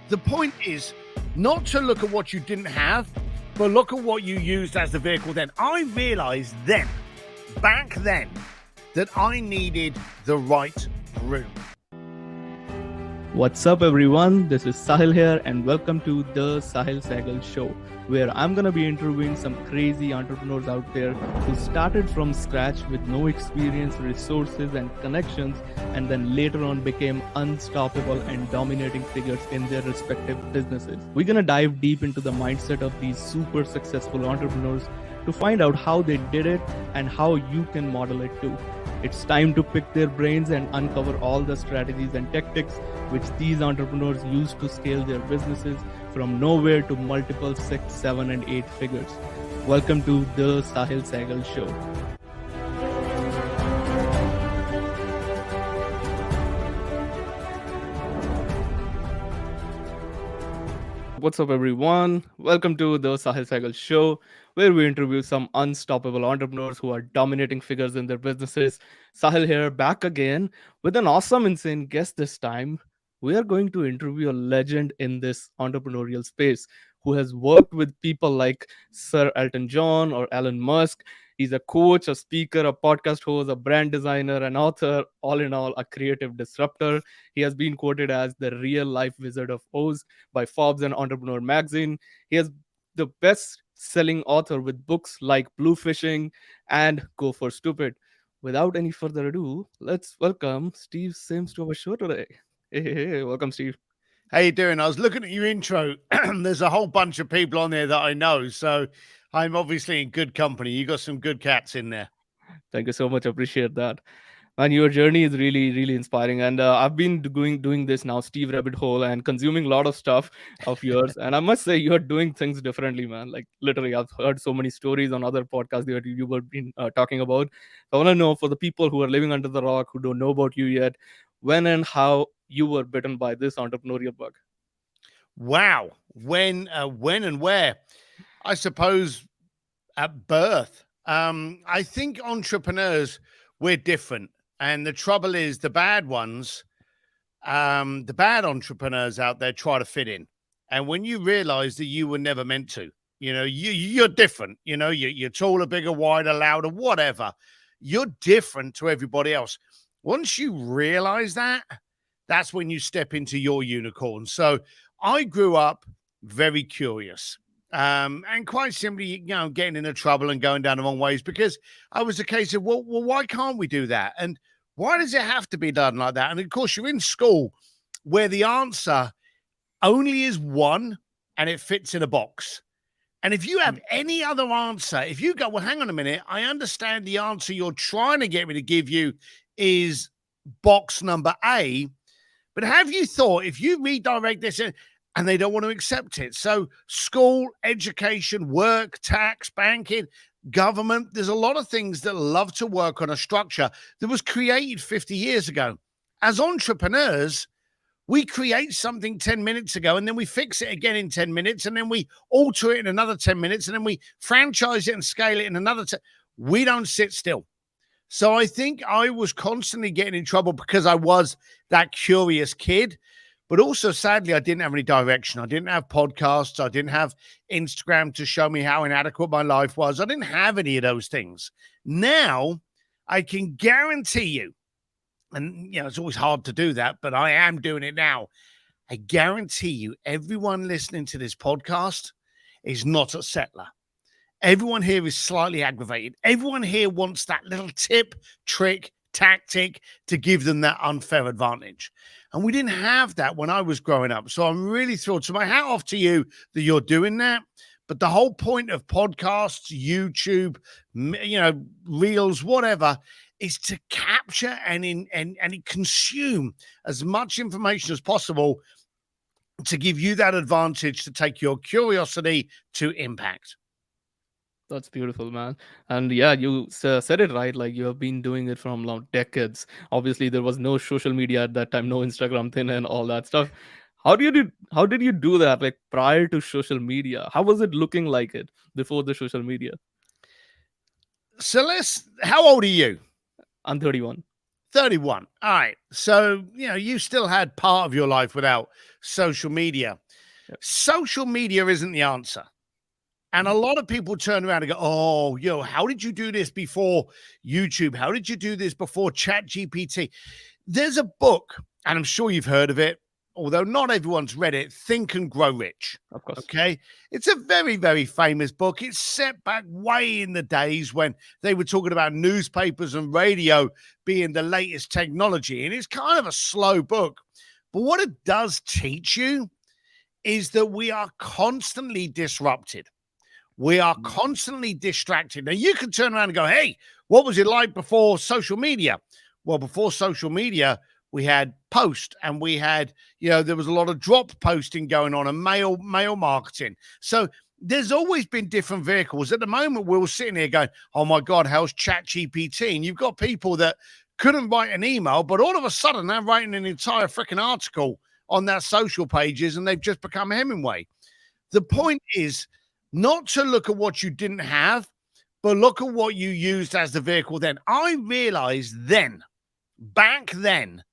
The point is not to look at what you didn't have, but look at what you used as the vehicle then. I realized then, back then, that I needed the right room. What's up, everyone? This is Sahil here, and welcome to the Sahil Sehgal Show, where I'm gonna be interviewing some crazy entrepreneurs out there who started from scratch with no experience, resources, and connections, and then later on became unstoppable and dominating figures in their respective businesses. We're gonna dive deep into the mindset of these super successful entrepreneurs to find out how they did it and how you can model it too. It's time to pick their brains and uncover all the strategies and tactics which these entrepreneurs use to scale their businesses from nowhere to multiple 6, 7, and 8 figures. Welcome to the Sahil Sehgal Show. What's up, everyone? Welcome to the Sahil Sehgal Show, where we interview some unstoppable entrepreneurs who are dominating figures in their businesses. Sahil here, back again with an awesome, insane guest this time. We are going to interview a legend in this entrepreneurial space who has worked with people like Sir Elton John or Elon Musk. He's a coach, a speaker, a podcast host, a brand designer, an author, all in all, a creative disruptor. He has been quoted as the real life Wizard of Oz by Forbes and Entrepreneur Magazine. He is the best selling author with books like BLUEFISHING and Go for Stupid. Without any further ado, let's welcome Steve Sims to our show today. Hey, welcome, Steve. How you doing? I was looking at your intro. There's a whole bunch of people on there that I know, so I'm obviously in good company. You got some good cats in there. Thank you so much. Appreciate that. And your journey is really, really inspiring. And I've been doing this now, Steve Rabbit Hole, and consuming a lot of stuff of yours. And I must say, you're doing things differently, man. Like literally, I've heard so many stories on other podcasts that you were been talking about. I want to know, for the people who are living under the rock who don't know about you yet, when and how you were bitten by this entrepreneurial bug. Wow. When and where? I suppose at birth. I think entrepreneurs, we're different. And the trouble is the bad ones, the bad entrepreneurs out there try to fit in. And when you realize that you were never meant to, you're different, you're taller, bigger, wider, louder, whatever. You're different to everybody else. Once you realize that, that's when you step into your unicorn. So I grew up very curious. And quite simply, getting into trouble and going down the wrong ways because I was a case of, well, why can't we do that? And why does it have to be done like that? And of course, you're in school where the answer only is one and it fits in a box. And if you have any other answer, if you go, well, hang on a minute, I understand the answer you're trying to get me to give you is box number A, but have you thought if you redirect this and they don't want to accept it? So school, education, work, tax, banking, government, there's a lot of things that love to work on a structure that was created 50 years ago. As entrepreneurs, we create something 10 minutes ago and then we fix it again in 10 minutes and then we alter it in another 10 minutes and then we franchise it and scale it in another 10. We don't sit still. So I think I was constantly getting in trouble because I was that curious kid. But also, sadly, I didn't have any direction. I didn't have podcasts. I didn't have Instagram to show me how inadequate my life was. I didn't have any of those things. Now, I can guarantee you, and it's always hard to do that, but I am doing it now. I guarantee you, everyone listening to this podcast is not a settler. Everyone here is slightly aggravated. Everyone here wants that little tip, trick, tactic to give them that unfair advantage. And we didn't have that when I was growing up. So I'm really thrilled. So my hat off to you that you're doing that. But the whole point of podcasts, YouTube, reels, whatever, is to capture and consume as much information as possible to give you that advantage to take your curiosity to impact. That's beautiful, man. And yeah, you said it right. Like you have been doing it from long decades. Obviously, there was no social media at that time, no Instagram thing and all that stuff. How did you do that? Like prior to social media, how was it looking like it before the social media? So how old are you? I'm 31. 31. All right. So, you still had part of your life without social media. Yep. Social media isn't the answer. And a lot of people turn around and go, oh, how did you do this before YouTube? How did you do this before ChatGPT? There's a book, and I'm sure you've heard of it, although not everyone's read it, Think and Grow Rich. Of course. Okay. It's a very, very famous book. It's set back way in the days when they were talking about newspapers and radio being the latest technology. And it's kind of a slow book. But what it does teach you is that we are constantly disrupted. We are constantly distracted. Now, you can turn around and go, hey, what was it like before social media? Well, before social media, we had post, and we had, there was a lot of drop posting going on and mail marketing. So there's always been different vehicles. At the moment, we're all sitting here going, oh my God, how's ChatGPT? And you've got people that couldn't write an email, but all of a sudden they're writing an entire freaking article on their social pages, and they've just become Hemingway. The point is not to look at what you didn't have, but look at what you used as the vehicle then. I realized back then,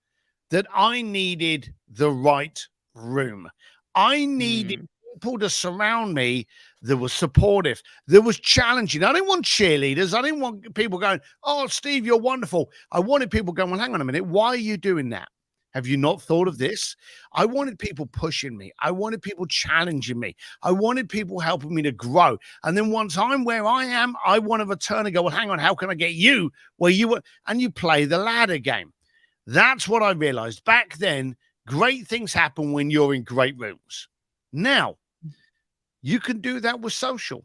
that I needed the right room. I needed people to surround me that was supportive, that was challenging. I didn't want cheerleaders. I didn't want people going, oh, Steve, you're wonderful. I wanted people going, well, hang on a minute. Why are you doing that? Have you not thought of this? I wanted people pushing me. I wanted people challenging me. I wanted people helping me to grow. And then once I'm where I am, I want to return and go, well, hang on, how can I get you where you were? And you play the ladder game. That's what I realized. Back then, great things happen when you're in great rooms. Now, you can do that with social.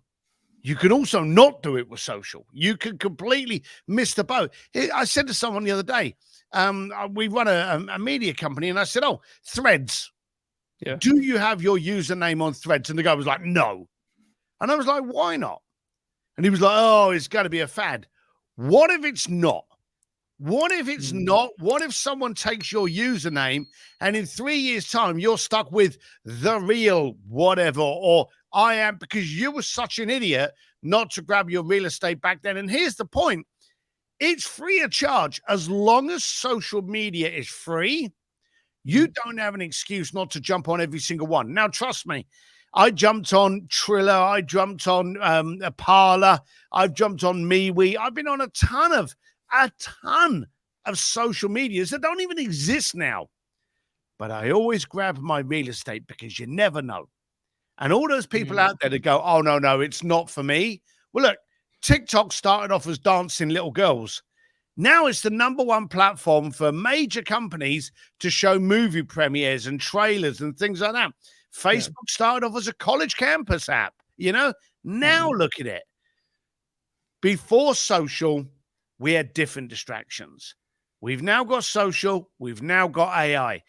You can also not do it with social. You can completely miss the boat. I said to someone the other day, we run a media company, and I said, oh, Threads. Yeah. Do you have your username on Threads? And the guy was like, no. And I was like, why not? And he was like, oh, it's got to be a fad. What if it's not? What if it's not? What if someone takes your username and in 3 years' time, you're stuck with the real whatever, or I am, because you were such an idiot not to grab your real estate back then. And here's the point. It's free of charge. As long as social media is free, you don't have an excuse not to jump on every single one. Now, trust me, I jumped on Triller. I jumped on Parler. I've jumped on MeWe. I've been on a ton of social medias that don't even exist now. But I always grab my real estate because you never know. And all those people out there that go, oh, no, it's not for me. Well, look, TikTok started off as dancing little girls. Now it's the #1 platform for major companies to show movie premieres and trailers and things like that. Facebook started off as a college campus app, Now look at it. Before social, we had different distractions. We've now got social. We've now got AI.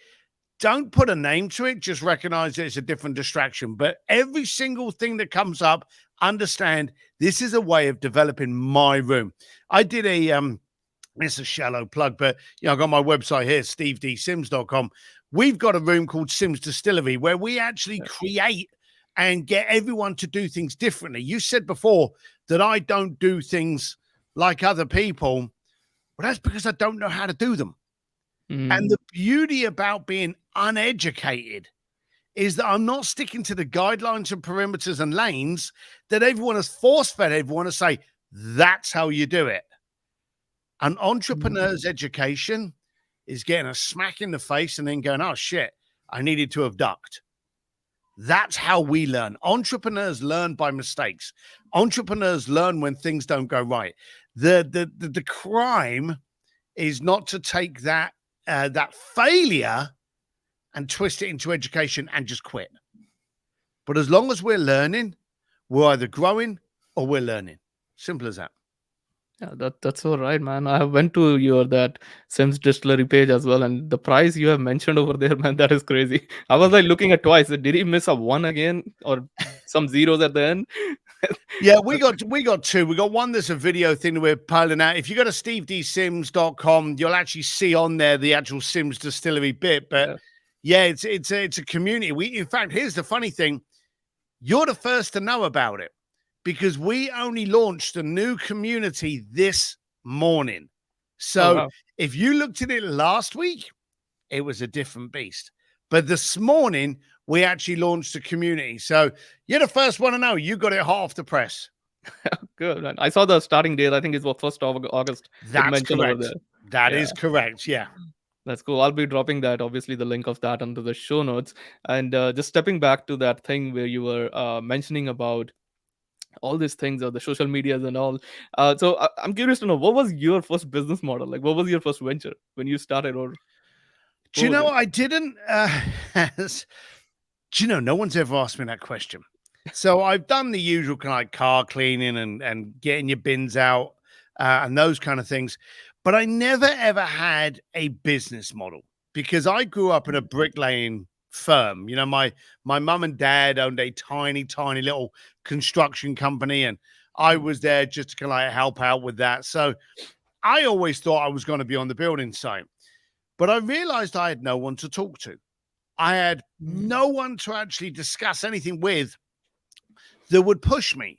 Don't put a name to it. Just recognize that it's a different distraction. But every single thing that comes up, understand this is a way of developing my room. I did it's a shallow plug, but I got my website here, stevedsims.com. We've got a room called Sims Distillery where we actually create and get everyone to do things differently. You said before that I don't do things like other people. Well, that's because I don't know how to do them. And the beauty about being uneducated is that I'm not sticking to the guidelines and perimeters and lanes that everyone has force-fed everyone to say, that's how you do it. An entrepreneur's education is getting a smack in the face and then going, oh, shit, I needed to have ducked. That's how we learn. Entrepreneurs learn by mistakes. Entrepreneurs learn when things don't go right. The crime is not to take that failure and twist it into education and just quit. But as long as we're learning, we're either growing or we're learning. Simple as that. Yeah, that's all right, man. I have went to your that Sims Distillery page as well, and the price you have mentioned over there, man, that is crazy. I was like looking at twice. Did he miss a one again or some zeros at the end? Yeah, we got two. We got one that's a video thing that we're piling out. If you go to stevedsims.com, you'll actually see on there the actual Sims Distillery bit. But yeah, it's a community. In fact, here's the funny thing. You're the first to know about it, because we only launched a new community this morning. Oh, So wow. if you looked at it last week, it was a different beast. But this morning, we actually launched a community. So you're the first one to know. You got it hot off the press. Good. And I saw the starting date. I think it's what, 1st of August. It That's mentioned over there. correct. That Yeah. is correct. Yeah. That's cool. I'll be dropping that, obviously, the link of that under the show notes. And just stepping back to that thing where you were mentioning about all these things or the social medias and all. I'm curious to know, what was your first business model? Like, what was your first venture when you started, or Do what you was know, it? I didn't, do you know, no one's ever asked me that question. So I've done the usual kind of like car cleaning and getting your bins out and those kind of things. But I never ever had a business model because I grew up in a bricklaying firm. You know, my mum and dad owned a tiny, tiny little construction company, and I was there just to kind of like help out with that. So I always thought I was going to be on the building site, but I realized I had no one to talk to. I had Mm. no one to actually discuss anything with that would push me.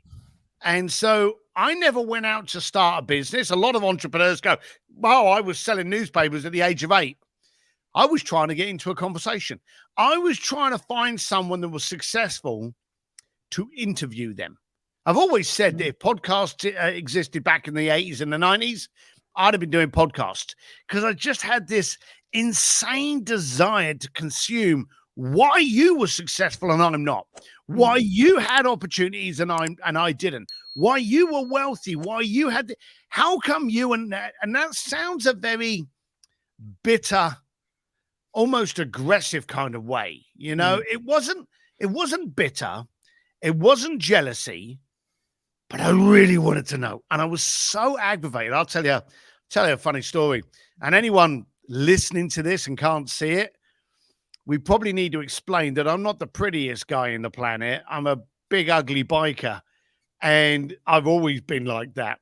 And so I never went out to start a business. A lot of entrepreneurs go, "Well, I was selling newspapers at the age of 8." I was trying to get into a conversation. I was trying to find someone that was successful to interview them. I've always said that Mm. if podcasts existed back in the 80s and the 90s, I'd have been doing podcasts because I just had this insane desire to consume why you were successful and I'm not, why Mm. you had opportunities and I didn't, why you were wealthy, why you had how come you and that sounds a very bitter, almost aggressive kind of way. You know, Mm. it wasn't bitter, it wasn't jealousy, but I really wanted to know. And I was so aggravated. I'll tell you a funny story. And anyone listening to this and can't see it, we probably need to explain that I'm not the prettiest guy in the planet. I'm a big, ugly biker. And I've always been like that.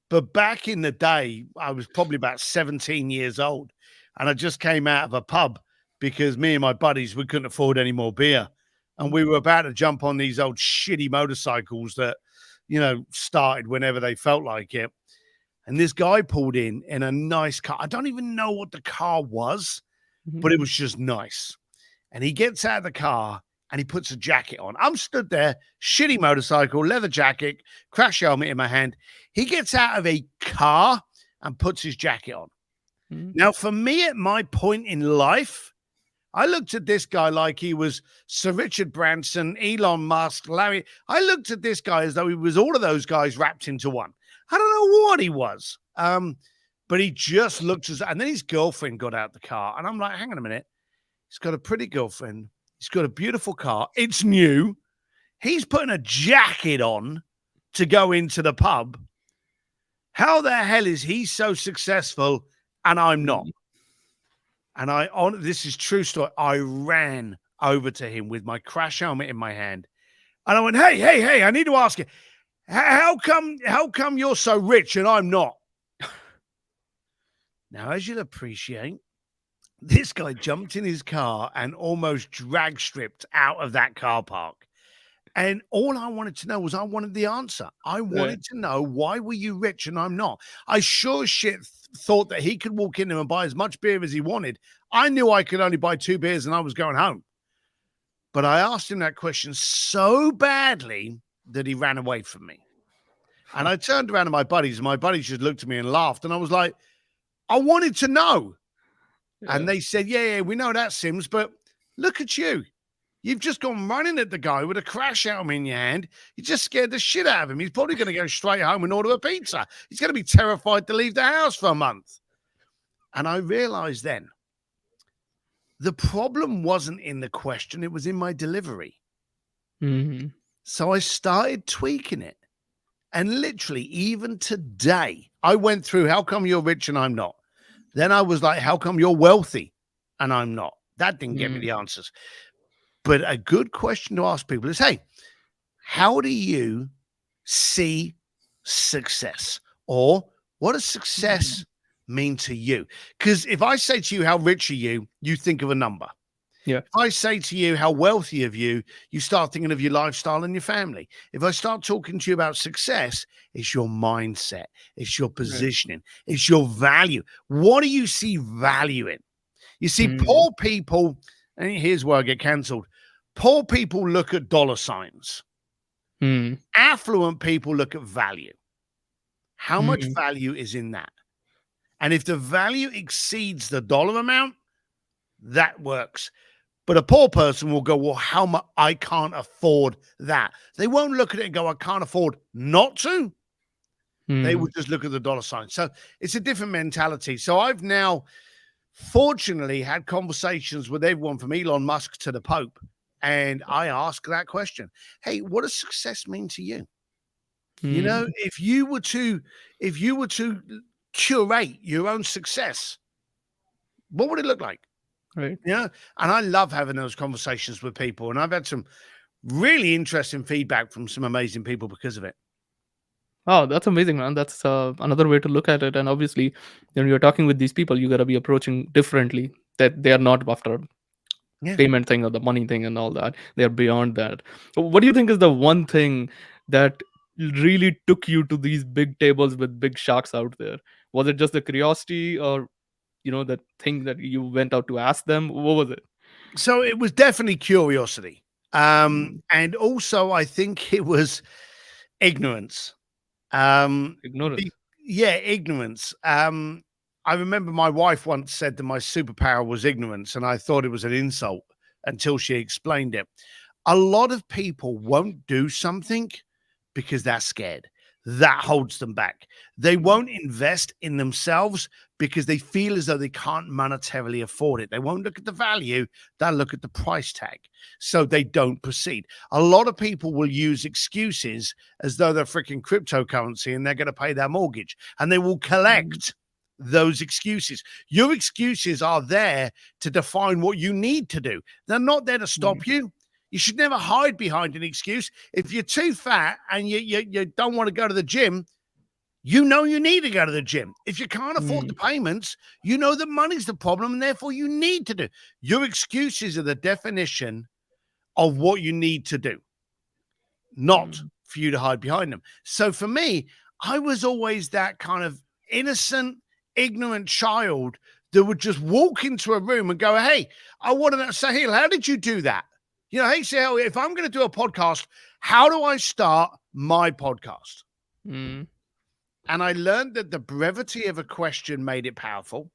But back in the day, I was probably about 17 years old. And I just came out of a pub because me and my buddies, we couldn't afford any more beer. And we were about to jump on these old shitty motorcycles that, you know, started whenever they felt like it. And this guy pulled in a nice car. I don't even know what the car was, Mhm. but it was just nice. And he gets out of the car and he puts a jacket on. I'm stood there, shitty motorcycle, leather jacket, crash helmet in my hand. He gets out of a car and puts his jacket on. Mm. Now, for me, at my point in life, I looked at this guy like he was Sir Richard Branson, Elon Musk, Larry. I looked at this guy as though he was all of those guys wrapped into one. I don't know what he was. But he just looked as, and then his girlfriend got out the car. And I'm like, hang on a minute. He's got a pretty girlfriend. He's got a beautiful car. It's new. He's putting a jacket on to go into the pub. How the hell is he so successful and I'm not? Mm. And this is true story. I ran over to him with my crash helmet in my hand. And I went, hey, I need to ask you, how come you're so rich and I'm not? Now, as you'll appreciate, this guy jumped in his car and almost drag stripped out of that car park. And all I wanted to know was I wanted the answer. I Right. wanted to know, why were you rich and I'm not? I sure as shit thought that he could walk in there and buy as much beer as he wanted. I knew I could only buy 2 beers and I was going home. But I asked him that question so badly that he ran away from me. And I turned around to my buddies, and my buddies just looked at me and laughed. And I was like, I wanted to know. And Yeah. they said, yeah, we know that, Sims, but look at you. You've just gone running at the guy with a crash helmet in your hand. You just scared the shit out of him. He's probably going to go straight home and order a pizza. He's going to be terrified to leave the house for a month. And I realized then the problem wasn't in the question, it was in my delivery. Mhm. So I started tweaking it. And literally, even today, I went through, how come you're rich and I'm not? Then I was like, how come you're wealthy and I'm not? That didn't get me Mm. the answers. But a good question to ask people is, hey, how do you see success? Or what does success mean to you? Because if I say to you, how rich are you? You think of a number. Yeah. If I say to you how wealthy of you, you start thinking of your lifestyle and your family. If I start talking to you about success, it's your mindset, it's your Right. positioning, it's your value. What do you see value in? You see, Mm. poor people, and here's where I get cancelled. Poor people look at dollar signs. Mm. Affluent people look at value. How much Mm. value is in that? And if the value exceeds the dollar amount, that works. But a poor person will go, well, how much? I can't afford that. They won't look at it and go, I can't afford not to. They will Mm. just look at the dollar sign. So it's a different mentality. So I've now fortunately had conversations with everyone from Elon Musk to the Pope. And I ask that question. Hey, what does success mean to you? You know, Mm. if you were to curate your own success, what would it look like? Right. Yeah. And I love having those conversations with people. And I've had some really interesting feedback from some amazing people because of it. Oh, that's amazing, man. That's another way to look at it. And obviously, when you're talking with these people, you gotta be approaching differently. That they are not after Yeah. payment thing or the money thing and all that. They are beyond that. What do you think is the one thing that really took you to these big tables with big sharks out there? Was it just the curiosity, or that thing that you went out to ask them? What was it? So it was definitely curiosity. Mm. And also I think it was ignorance. Um, Ignorance. be- yeah, ignorance. I remember my wife once said that my superpower was ignorance, and I thought it was an insult until she explained it. A lot of people won't do something because they're scared. That holds them back. They won't invest in themselves because they feel as though they can't monetarily afford it. They won't look at the value, they'll look at the price tag. So they don't proceed. A lot of people will use excuses as though they're freaking cryptocurrency and they're going to pay their mortgage, and they will Mm. collect those excuses. Your excuses are there to define what you need to do. They're not there to Mm. stop you. You should never hide behind an excuse. If you're too fat and you don't want to go to the gym, you know you need to go to the gym. If you can't afford the Mm. payments, you know that money's the problem, and therefore you need to do. Your excuses are the definition of what you need to do, not Mm. for you to hide behind them. So for me, I was always that kind of innocent, ignorant child that would just walk into a room and go, hey, I want to know, Sahil, how did you do that? You know, hey, Sahil, if I'm going to do a podcast, how do I start my podcast? Mm. And I learned that the brevity of a question made it powerful.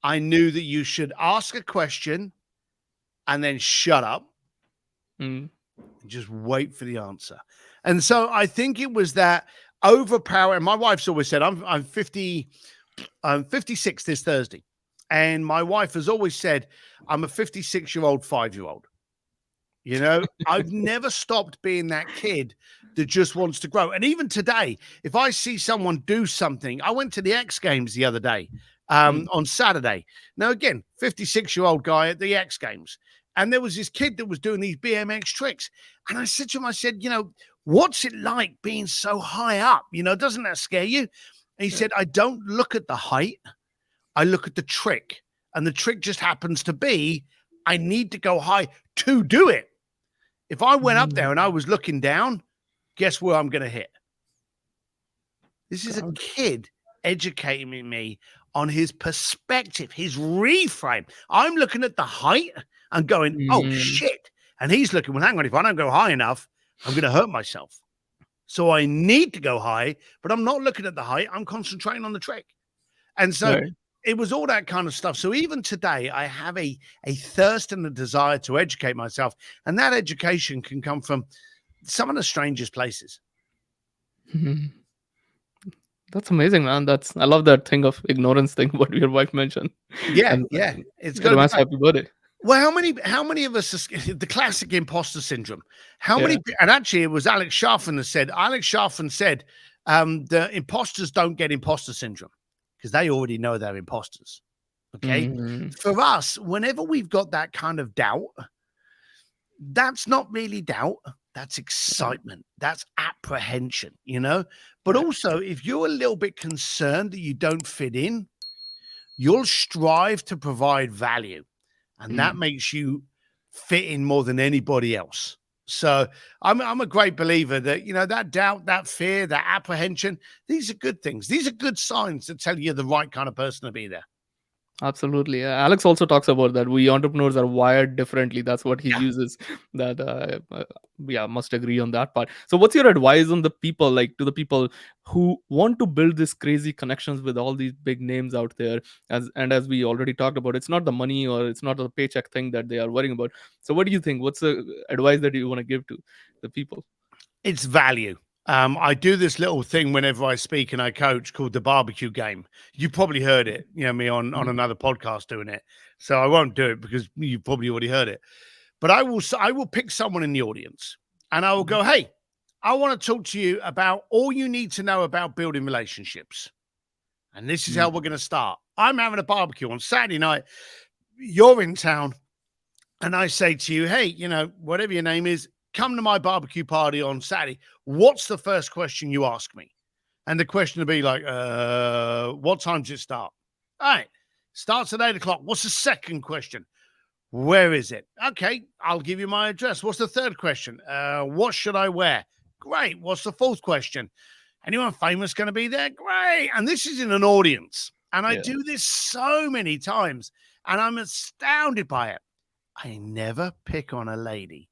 I knew that you should ask a question and then shut up Mm. and just wait for the answer. And so I think it was that overpower. And my wife's always said, I'm 50, I'm 56 this Thursday. And my wife has always said, I'm a 56-year-old 5-year-old. You know, I've never stopped being that kid that just wants to grow. And even today, if I see someone do something, I went to the X Games the other day Mm. on Saturday. Now, again, 56-year-old guy at the X Games. And there was this kid that was doing these BMX tricks. And I said to him, I said, you know, what's it like being so high up? You know, doesn't that scare you? And he Right. said, I don't look at the height, I look at the trick. And the trick just happens to be I need to go high to do it. If I went up there and I Mm. was looking down, guess where I'm going to hit? This is a God. kid educating me on his perspective, his reframe. I'm looking at the height and going, oh Mm. shit. And he's looking, well, hang on, if I don't go high enough, I'm going to hurt myself. So I need to go high, but I'm not looking at the height. I'm concentrating on the trick. And so Right. it was all that kind of stuff. So even today, I have a thirst and a desire to educate myself. And that education can come from some of the strangest places. Mhm. That's amazing, man. I love that thing of ignorance thing what your wife mentioned. Yeah, And yeah. It's got to be advance done. happy birthday. Well, how many of us the classic imposter syndrome? How Yeah. many? And actually, it was Alex Sharfin that said. Alex Sharfin said the imposters don't get imposter syndrome because they already know they're imposters. Okay, Mm. for us, whenever we've got that kind of doubt, that's not really doubt. That's Right. excitement. That's apprehension. You know. But Right. also, if you're a little bit concerned that you don't fit in, you'll strive to provide value. and that makes you fit in more than anybody else. So I'm a great believer that, that doubt, that fear, that apprehension, these are good things. These are good signs to tell you the right kind of person to be there. Absolutely. Alex also talks about that. We entrepreneurs are wired differently. That's what he Yeah. uses. That, yeah, must agree on that part. So, what's your advice on the people, like to the people who want to build this crazy connections with all these big names out there? As we already talked about, it's not the money or it's not the paycheck thing that they are worrying about. So, what do you think? What's the advice that you want to give to the people? It's value. I do this little thing whenever I speak and I coach called the barbecue game. You probably heard it, me on Mhm. another podcast doing it. So I won't do it because you probably already heard it. But I will pick someone in the audience and I will Mhm. go, hey, I want to talk to you about all you need to know about building relationships. And this is how Mm. we're going to start. I'm having a barbecue on Saturday night. You're in town. And I say to you, hey, whatever your name is, come to my barbecue party on Saturday. What's the first question you ask me? And the question will be like, what time does it start? All right, starts at 8 o'clock. What's the second question? Where is it? Okay, I'll give you my address. What's the third question? What should I wear? Great. What's the fourth question? Anyone famous going to be there? Great. And this is in an audience. And I Yeah. do this so many times, and I'm astounded by it. I never pick on a lady.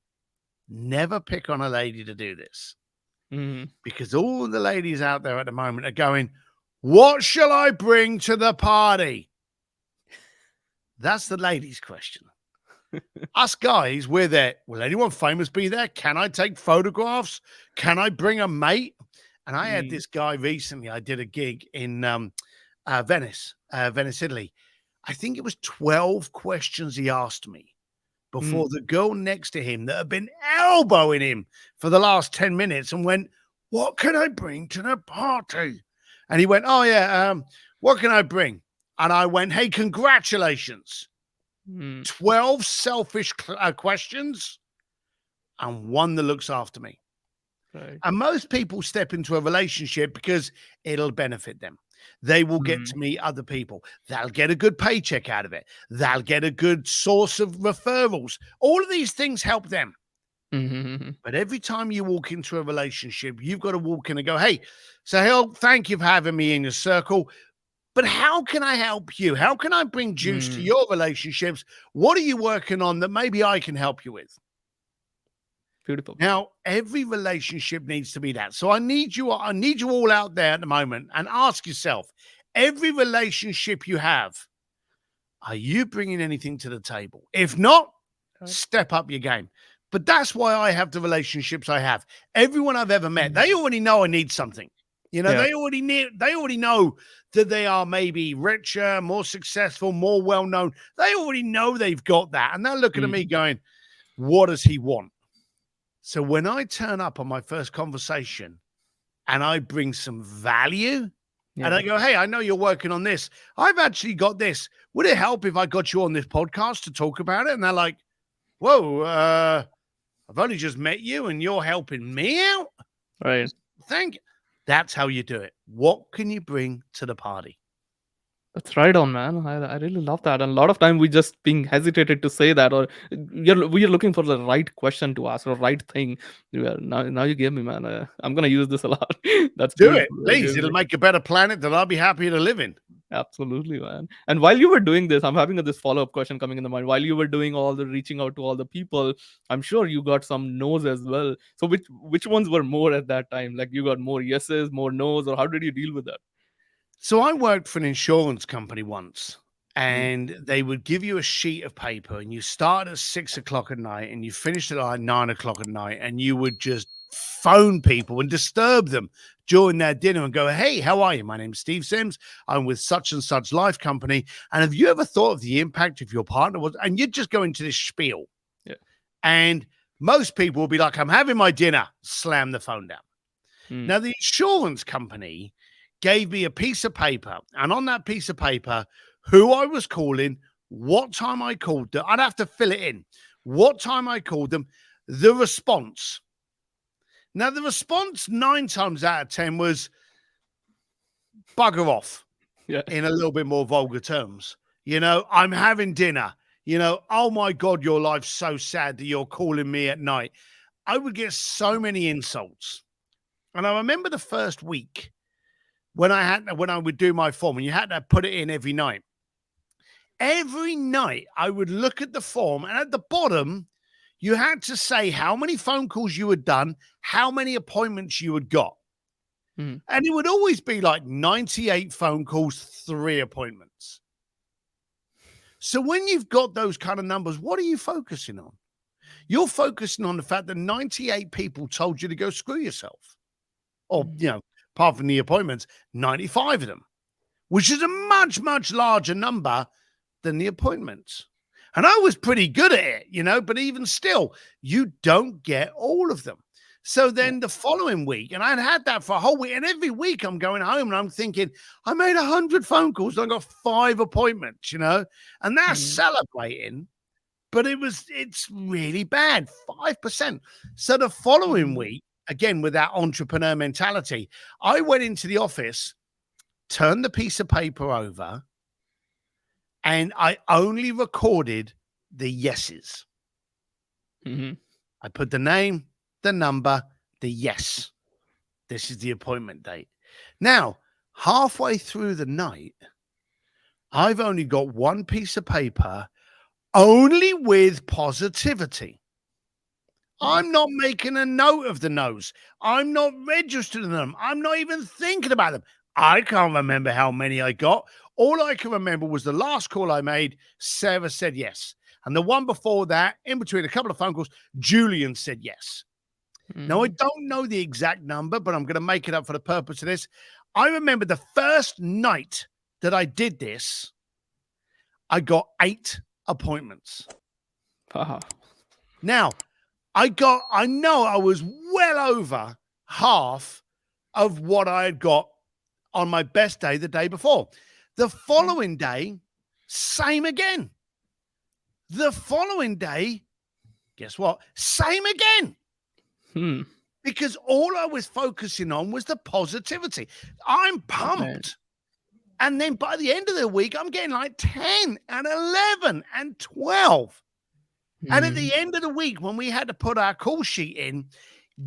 Never pick on a lady to do this Mhm. because all the ladies out there at the moment are going, what shall I bring to the party? That's the ladies' question. Us guys, we're there. Will anyone famous be there? Can I take photographs? Can I bring a mate? And I had Mm. this guy recently. I did a gig in Venice, Italy. I think it was 12 questions he asked me before Mm. the girl next to him that had been elbowing him for the last 10 minutes and went, what can I bring to the party? And he went, oh, yeah, what can I bring? And I went, hey, congratulations. Mm. 12 selfish questions and one that looks after me. Right. And most people step into a relationship because it'll benefit them. They will get Mm. to meet other people. They'll get a good paycheck out of it. They'll get a good source of referrals. All of these things help them. Mhm. But every time you walk into a relationship, you've got to walk in and go, hey, Sahil, thank you for having me in your circle. But how can I help you? How can I bring juice to Mm. your relationships? What are you working on that maybe I can help you with? Beautiful. Now, every relationship needs to be that. So I need you all out there at the moment and ask yourself, every relationship you have, are you bringing anything to the table? If not, Right. step up your game. But that's why I have the relationships I have. Everyone I've ever met, Mhm. they already know I need something. Yeah. They already know that they are maybe richer, more successful, more well known. They already know they've got that. And they're looking at me Mm. going, what does he want? So when I turn up on my first conversation and I bring some value and Yeah. I go, hey, I know you're working on this. I've actually got this. Would it help if I got you on this podcast to talk about it? And they're like, whoa, I've only just met you and you're helping me out. Right. Thank you. That's how you do it. What can you bring to the party? That's right on, man. I really love that. And a lot of time we just being hesitated to say that, or we are looking for the right question to ask or right thing. Now you gave me, man. I'm gonna use this a lot. That's Do it, beautiful. You please. gave It'll me. make a better planet that I'll be happy to live in. Absolutely, man. And while you were doing this, I'm having this follow up question coming in the mind. While you were doing all the reaching out to all the people, I'm sure you got some no's as well. So which ones were more at that time? Like you got more yeses, more no's, or how did you deal with that? So I worked for an insurance company once, Mm. and they would give you a sheet of paper, and you start at 6 o'clock at night, and you finished at like 9 o'clock at night, and you would just phone people and disturb them during their dinner and go, "Hey, how are you? My name's Steve Sims. I'm with such and such life company, and have you ever thought of the impact if your partner was?" And you'd just go into this spiel, Yeah. and most people will be like, "I'm having my dinner," slam the phone down. Mm. Now, the insurance company gave me a piece of paper, and on that piece of paper, who I was calling, what time I called them. I'd have to fill it in. What time I called them, the response. Now, the response 9 times out of 10 was bugger off Yeah. in a little bit more vulgar terms. I'm having dinner. oh my God, your life's so sad that you're calling me at night. I would get so many insults. And I remember the first week when I would do my form, and you had to put it in every night. Every night I would look at the form, and at the bottom, you had to say how many phone calls you had done, how many appointments you had got. Mm. And it would always be like 98 phone calls, 3 appointments. So when you've got those kind of numbers, what are you focusing on? You're focusing on the fact that 98 people told you to go screw yourself. Or, apart from the appointments, 95 of them, which is a much, much larger number than the appointments. And I was pretty good at it, but even still, you don't get all of them. So then the following week, and I'd had that for a whole week, and every week I'm going home and I'm thinking, I made 100 phone calls and I got 5 appointments, and that's celebrating, but it's really bad, 5%. So the following week, again, with that entrepreneur mentality, I went into the office, turned the piece of paper over, and I only recorded the yeses. I put the name, the number, the yes. This is the appointment date. Now, halfway through the night, I've only got one piece of paper only with positivity. I'm not making a note of the no's. I'm not registering them. I'm not even thinking about them. I can't remember how many I got. All I can remember was the last call I made, Sarah said yes. And the one before that, in between a couple of phone calls, Julian said yes. Now, I don't know the exact number, but I'm going to make it up for the purpose of this. I remember the first night that I did this, I got 8 appointments. Now, I know I was well over half of what I had got on my best day the day before. The following day, same again. The following day, guess what? Same again. Because all I was focusing on was the positivity. I'm pumped. And then by the end of the week, I'm getting like 10 and 11 and 12. And at the end of the week, when we had to put our call sheet in,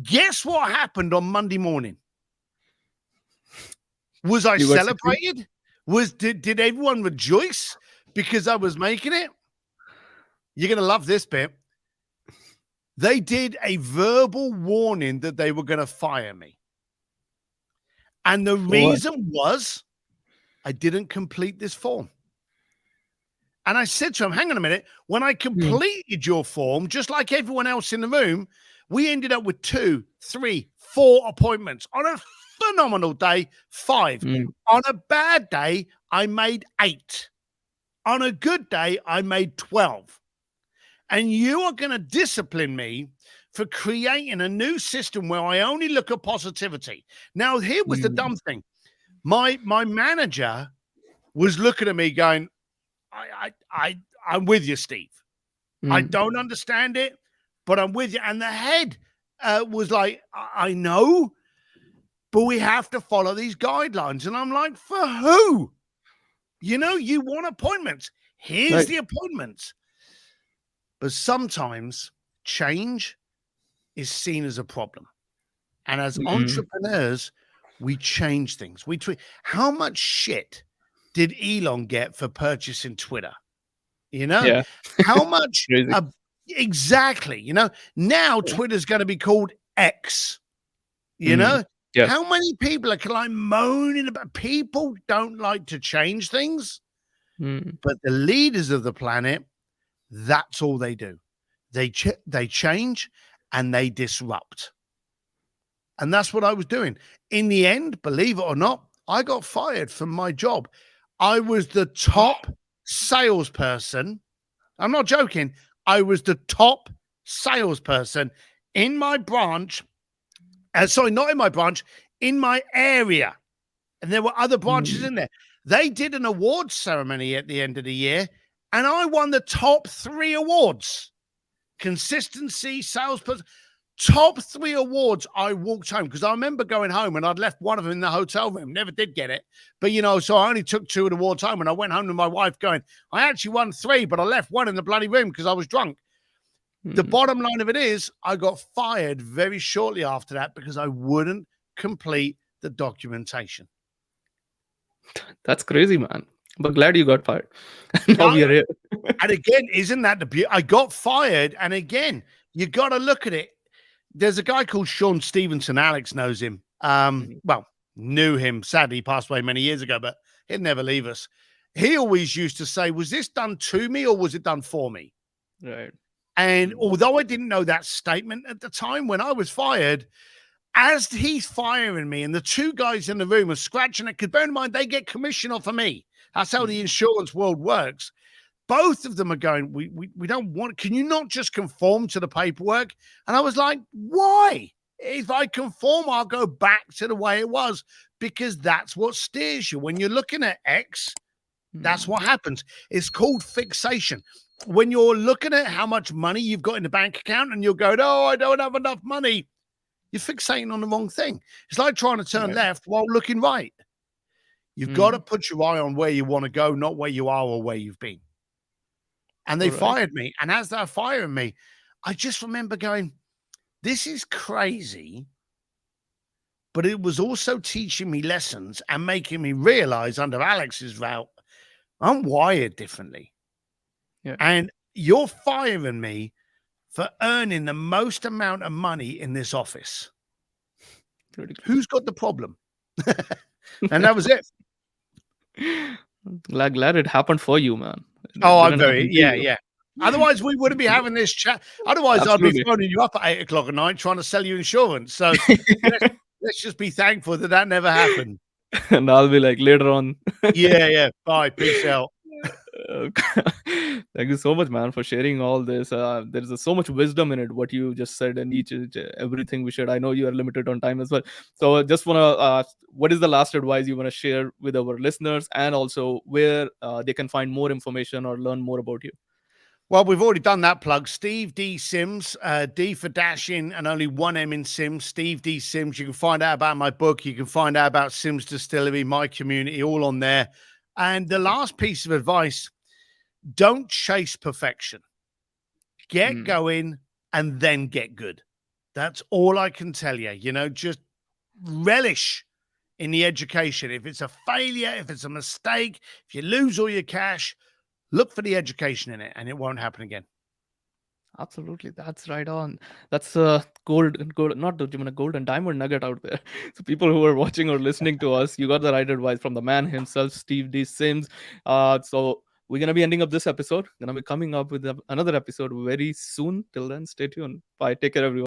guess what happened on Monday morning? Was I celebrated? Did everyone rejoice because I was making it? You're going to love this bit. They did a verbal warning that they were going to fire me. And the reason was I didn't complete this form. And I said to him, hang on a minute, when I completed your form, just like everyone else in the room, we ended up with 2, 3, 4 appointments. On a phenomenal day, 5. On a bad day, I made 8. On a good day, I made 12. And you are going to discipline me for creating a new system where I only look at positivity. Now, here was the dumb thing. My manager was looking at me going, I'm with you, Steve. I don't understand it, but I'm with you. And the head was like, I know, but we have to follow these guidelines. And I'm like, for who? You want appointments. Here's the appointments. But sometimes change is seen as a problem. And as entrepreneurs, we change things. How much shit did Elon get for purchasing Twitter? How much? Exactly. Now Twitter's going to be called X. How many people are like moaning about? People don't like to change things, but the leaders of the planet, that's all they do. They change and they disrupt. And that's what I was doing. In the end, believe it or not, I got fired from my job. I was the top salesperson. I'm not joking. I was the top salesperson in my branch. Sorry, not in my branch, in my area. And there were other branches in there. They did an awards ceremony at the end of the year, and I won the top 3 awards. Consistency, salesperson, Top 3 awards, I walked home because I remember going home and I'd left one of them in the hotel room. Never did get it. But, so I only took 2 of the awards home and I went home to my wife going, I actually won 3, but I left one in the bloody room because I was drunk. The bottom line of it is I got fired very shortly after that because I wouldn't complete the documentation. That's crazy, man. But glad you got fired. Now we are here. And again, isn't that the beauty? I got fired. And again, you got to look at it. There's a guy called Sean Stevenson. Alex knows him. Well, knew him. Sadly, he passed away many years ago, but he'd never leave us. He always used to say, was this done to me or was it done for me? Right. And although I didn't know that statement at the time when I was fired, as he's firing me and the 2 guys in the room are scratching it, because bear in mind, they get commission off of me. That's how the insurance world works. Both of them are going, we don't want, can you not just conform to the paperwork? And I was like, why? If I conform, I'll go back to the way it was, because that's what steers you. When you're looking at X, that's what happens. It's called fixation. When you're looking at how much money you've got in the bank account and you're going, oh, I don't have enough money, you're fixating on the wrong thing. It's like trying to turn left while looking right. You've got to put your eye on where you want to go, not where you are or where you've been. And they fired me. And as they're firing me, I just remember going, this is crazy. But it was also teaching me lessons and making me realize under Alex's route, I'm wired differently. Yeah. And you're firing me for earning the most amount of money in this office. Who's got the problem? And that was it. Glad it happened for you, man. Oh, I'm very, yeah. Otherwise, we wouldn't be having this chat. Otherwise, Absolutely. I'd be phoning you up at 8 o'clock at night trying to sell you insurance. So let's just be thankful that never happened. And I'll be like later on. Yeah. Bye. Peace out. Thank you so much, man, for sharing all this. There's so much wisdom in it, what you just said, and everything we shared. I know you are limited on time as well. So I just want to ask, what is the last advice you want to share with our listeners, and also where they can find more information or learn more about you? Well, we've already done that plug. Steve D. Sims, D for Dashing and only 1 M in Sims. Steve D. Sims. You can find out about my book. You can find out about Sims Distillery, my community, all on there. And the last piece of advice, don't chase perfection. Get going and then get good. That's all I can tell you. Just relish in the education. If it's a failure, if it's a mistake, if you lose all your cash, look for the education in it and it won't happen again. Absolutely, that's right on. That's gold, not the gold and diamond nugget out there. So people who are watching or listening to us, you got the right advice from the man himself, Steve D. Sims. So we're gonna be ending up this episode. Gonna be coming up with another episode very soon. Till then, stay tuned. Bye. Take care, everyone.